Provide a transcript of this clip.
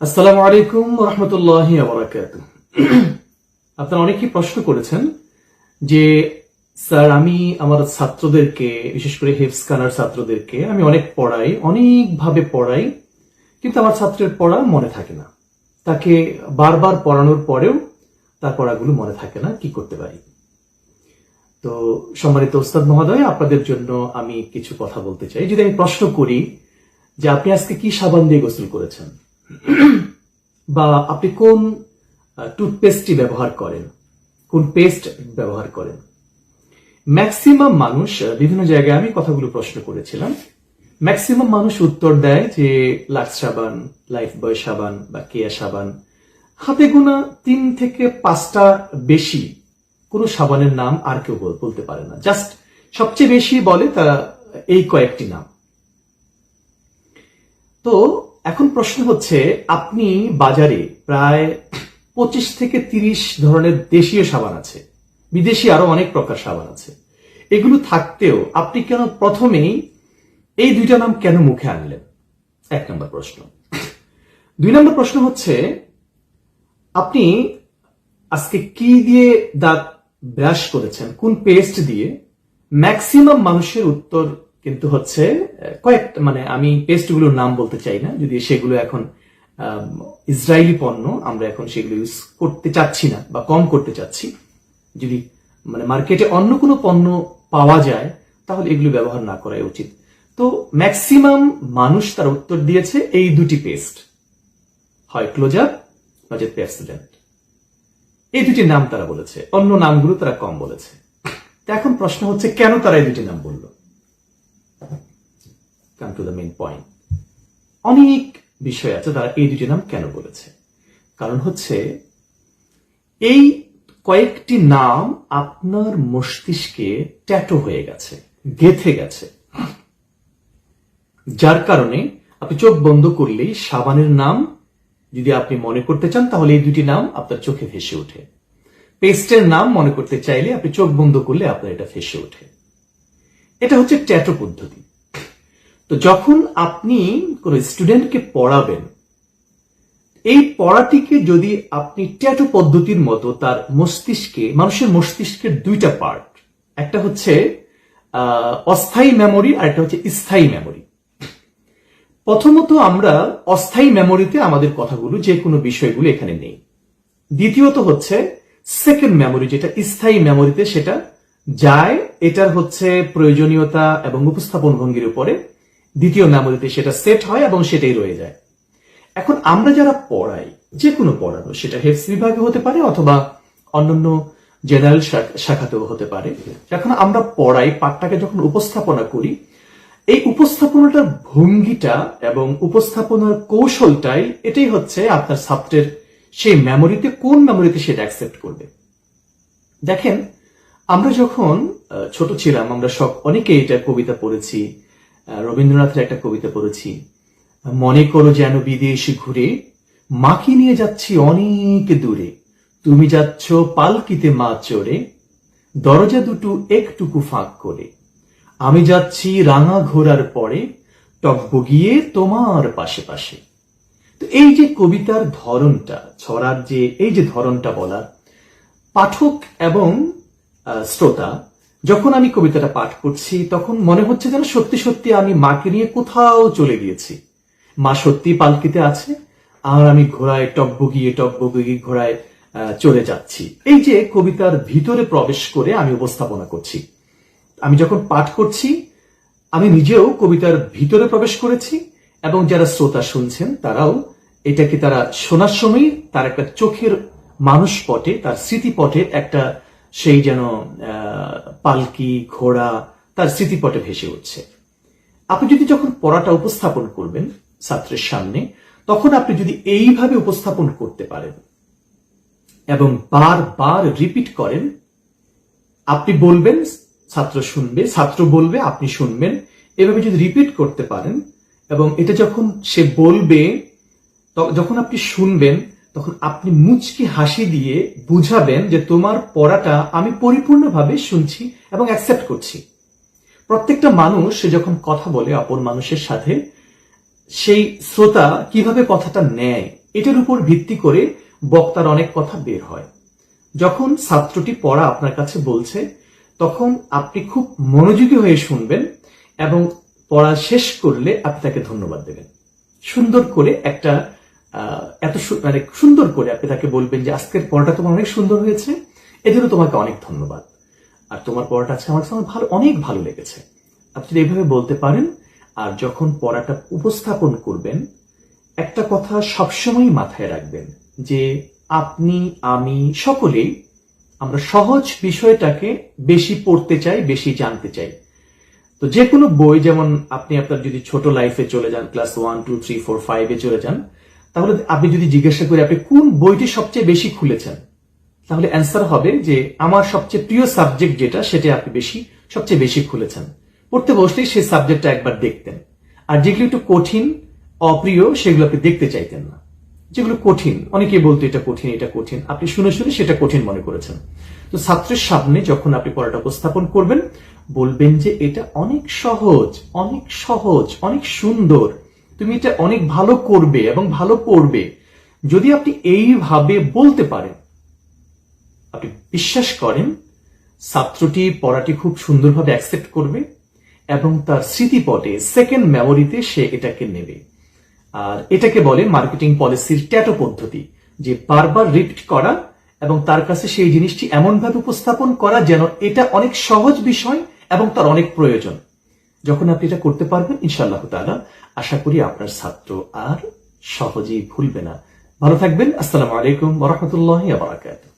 আসসালামু আলাইকুম রহমতুল্লাহি ওয়া বারাকাতুহু। আপনারা অনেকেই প্রশ্ন করেছেন যে স্যার, আমি আমার ছাত্রদেরকে, বিশেষ করে হেফজখানার ছাত্রদেরকে আমি অনেক পড়াই, অনেকভাবে পড়াই, কিন্তু আমার ছাত্রের পড়া মনে থাকে না। তাকে বারবার পড়ানোর পরেও তার পড়াগুলো মনে থাকে না, কি করতে পারি? তো সম্মানিত ওস্তাদ মহোদয়, আপনাদের জন্য আমি কিছু কথা বলতে চাই। যদি আমি প্রশ্ন করি যে আপনি আজকে কি সাবান দিয়ে গোসল করেছেন, বা আপনি কোন টুথপেস্টটি ব্যবহার করেন, কোন পেস্ট ব্যবহার করেন, ম্যাক্সিমাম মানুষ, বিভিন্ন জায়গায় আমি কথাগুলো প্রশ্ন করেছিলাম, ম্যাক্সিমাম মানুষ উত্তর দেয় যে লাক্স সাবান, লাইফ বয় সাবান বা কেয়া সাবান। হাতে গোনা 3 থেকে 5টা বেশি কোন সাবানের নাম আর কেউ বলতে পারে না। জাস্ট সবচেয়ে বেশি বলে তারা এই কয়েকটি নাম। তো এখন প্রশ্ন হচ্ছে, আপনি বাজারে প্রায় 25 থেকে 30 ধরনের দেশীয় সাবান আছে, বিদেশি আরো অনেক প্রকার সাবান আছে। এগুলো থাকতেও আপনি কেন প্রথমেই এই 2টা নাম কেন মুখে আনলেন? 1 নম্বর প্রশ্ন। 2 নম্বর প্রশ্ন হচ্ছে, আপনি আজকে কি দিয়ে দাঁত ব্রাশ করেছেন, কোন পেস্ট দিয়ে? ম্যাক্সিমাম মানুষের উত্তর কিন্তু হচ্ছে কয়েকটা, মানে আমি পেস্টগুলোর নাম বলতে চাই না, যদি সেগুলো এখন ইসরায়েলি পণ্য, আমরা এখন সেগুলো ইউজ করতে চাচ্ছি না বা কম করতে চাচ্ছি। যদি মানে মার্কেটে অন্য কোনো পণ্য পাওয়া যায় তাহলে এগুলো ব্যবহার না করাই উচিত। তো ম্যাক্সিমাম মানুষ তার উত্তর দিয়েছে এই 2টি পেস্ট, হয় ক্লোজার নচেত পেপসোডেন্ট। এই 2টির নাম তারা বলেছে, অন্য নামগুলো তারা কম বলেছে। তো এখন প্রশ্ন হচ্ছে, কেন তারা এই 2টি নাম বলল? Come to the main point. অনেক বিষয় আছে তারা এই 2টি নাম কেন বলেছে। কারণ হচ্ছে, এই কয়েকটি নাম আপনার মস্তিষ্কে ট্যাটু হয়ে গেছে, গেঁথে গেছে, যার কারণে আপনি চোখ বন্ধ করলেই সাবানের নাম যদি আপনি মনে করতে চান তাহলে এই 2টি নাম আপনার চোখে ভেসে ওঠে। পেস্টের নাম মনে করতে চাইলে আপনি চোখ বন্ধ করলে আপনার এটা ভেসে ওঠে। এটা হচ্ছে ট্যাটু পদ্ধতি। তো যখন আপনি কোন স্টুডেন্টকে পড়াবেন, এই পড়াটিকে যদি আপনি ট্যাটু পদ্ধতির মতো তার মস্তিষ্কে, মানুষের মস্তিষ্কের 2টা পার্ট, একটা হচ্ছে অস্থায়ী মেমোরি আর একটা হচ্ছে স্থায়ী মেমোরি। প্রথমত আমরা অস্থায়ী মেমোরিতে আমাদের কথাগুলো, যে কোনো বিষয়গুলো এখানে নেই। দ্বিতীয়ত হচ্ছে সেকেন্ড মেমোরি, যেটা স্থায়ী মেমোরিতে সেটা যায়, এটার হচ্ছে প্রয়োজনীয়তা এবং উপস্থাপন ভঙ্গির উপরে দ্বিতীয় মেমোরিতে সেটা সেট হয় এবং সেটাই রয়ে যায়। এখন আমরা যারা পড়াই, যে কোনো পড়ানো, সেটা হেফজ বিভাগে হতে পারে অথবা অন্যান্য জেনারেল শাখাতেও হতে পারে, যখন আমরা পড়াই, পাঠটাকে যখন উপস্থাপনা করি, এই উপস্থাপনাটার ভঙ্গিটা এবং উপস্থাপনার কৌশলটাই, এটাই হচ্ছে আপনার ছাত্রের সেই মেমোরিতে, কোন মেমোরিতে সেটা অ্যাকসেপ্ট করবে। দেখেন, আমরা যখন ছোট ছিলাম, আমরা সব অনেকে এটা কবিতা পড়েছি, রবীন্দ্রনাথের একটা কবিতা পড়েছি, মনে করো যেন বিদেশে ঘুরে, মাকে নিয়ে যাচ্ছি অনেক দূরে, তুমি যাচ্ছ পালকিতে মা চড়ে, দরজা দুটো একটুকু ফাঁক করে, আমি যাচ্ছি রাঙা ঘোড়ার পরে, টকবগিয়ে তোমার পাশে পাশে। তো এই যে কবিতার ধরনটা, ছড়ার যে এই যে ধরনটা বলার, পাঠক এবং শ্রোতা, যখন আমি কবিতাটা পাঠ করছি তখন মনে হচ্ছে যেন সত্যি সত্যি আমি মাকে নিয়ে কোথাও চলে গিয়েছি, মা সত্যি পালকিতে আছে আর আমি ঘোড়ায় টকবগিয়ে ঘোড়ায় চলে যাচ্ছি। এই যে কবিতার ভিতরে প্রবেশ করে আমি উপস্থাপনা করছি, আমি যখন পাঠ করছি আমি নিজেও কবিতার ভিতরে প্রবেশ করেছি, এবং যারা শ্রোতা শুনছেন তারাও এটাকে, তারা শোনার সময় তার একটা চোখের মানুষপটে, তার স্মৃতিপটে একটা সেই যেন পালকি, ঘোড়া তার স্মৃতিপটে ভেসে উঠছে। আপনি যদি যখন পড়াটা উপস্থাপন করবেন ছাত্রের সামনে, তখন আপনি যদি এইভাবে উপস্থাপন করতে পারেন এবং বারবার রিপিট করেন, আপনি বলবেন, ছাত্র শুনবে, ছাত্র বলবে, আপনি শুনবেন, এভাবে যদি রিপিট করতে পারেন, এবং এটা যখন সে বলবে, যখন আপনি শুনবেন, তখন আপনি মুচকি হাসি দিয়ে বুঝাবেন যে তোমার পড়াটা আমি পরিপূর্ণভাবে শুনছি এবং অ্যাকসেপ্ট করছি। প্রত্যেকটা মানুষ যখন কথা বলে অপর মানুষের সাথে, সেই শ্রোতা কিভাবে কথাটা নেয় এটার উপর ভিত্তি করে বক্তার অনেক কথা বের হয়। যখন ছাত্রটি পড়া আপনার কাছে বলছে তখন আপনি খুব মনোযোগী হয়ে শুনবেন এবং পড়া শেষ করলে আপনি তাকে ধন্যবাদ দেবেন। সুন্দর করে একটা মানে সুন্দর করে আপনি তাকে বলবেন যে আজকের পড়াটা তোমার অনেক সুন্দর হয়েছে, এজন্য তোমাকে অনেক ধন্যবাদ, আর তোমার পড়াটা আজকে আমার অনেক ভালো লেগেছে। আপনি যদি এইভাবে বলতে পারেন, আর যখন পড়াটা উপস্থাপন করবেন একটা কথা সবসময় মাথায় রাখবেন যে আপনি, আমি সকলেই আমরা সহজ বিষয়টাকে বেশি পড়তে চাই, বেশি জানতে চাই। তো যে কোনো বই, যেমন আপনি আপনার যদি ছোট লাইফে চলে যান, ক্লাস 1, 2, 3, 4, 5 চলে যান, তাহলে আপনি যদি জিজ্ঞাসা করি আপনি কোন বইটি সবচেয়ে বেশি খুলেছেন, তাহলে অ্যান্সার হবে যে আমার সবচেয়ে প্রিয় সাবজেক্ট যেটা, সেটা আপনি সবচেয়ে বেশি খুলেছেন। পড়তে বসলেই সেই সাবজেক্টটা একবার দেখতেন, আর যেগুলো একটু কঠিন, অপ্রিয়, সেগুলো আপনি দেখতে চাইতেন না। যেগুলো কঠিন, অনেকে বলতো এটা কঠিন, এটা কঠিন, আপনি শুনে শুনে সেটা কঠিন মনে করেছেন। তো ছাত্রের সামনে যখন আপনি পড়াটা উপস্থাপন করবেন, বলবেন যে এটা অনেক সহজ, অনেক সহজ, অনেক সুন্দর, তুমি এটা অনেক ভালো করবে এবং ভালো পড়বে। যদি আপনি এইভাবে বলতে পারেন, আপনি বিশ্বাস করেন ছাত্রটি পড়াটি খুব সুন্দরভাবে অ্যাকসেপ্ট করবে এবং তার স্মৃতিপটে, সেকেন্ড মেমোরিতে সে এটাকে নেবে। আর এটাকে বলে মার্কেটিং পলিসির ট্যাটো পদ্ধতি, যে বারবার রিপিট করা এবং তার কাছে সেই জিনিসটি এমনভাবে উপস্থাপন করা যেন এটা অনেক সহজ বিষয় এবং তার অনেক প্রয়োজন। যখন আপনি এটা করতে পারবেন, ইনশাআল্লাহ তাআলা আশা করি আপনার ছাত্র আর সহজেই ভুলবে না। ভালো থাকবেন। আসসালামু আলাইকুম ওয়া রাহমাতুল্লাহি ওয়া বারাকাতুহু।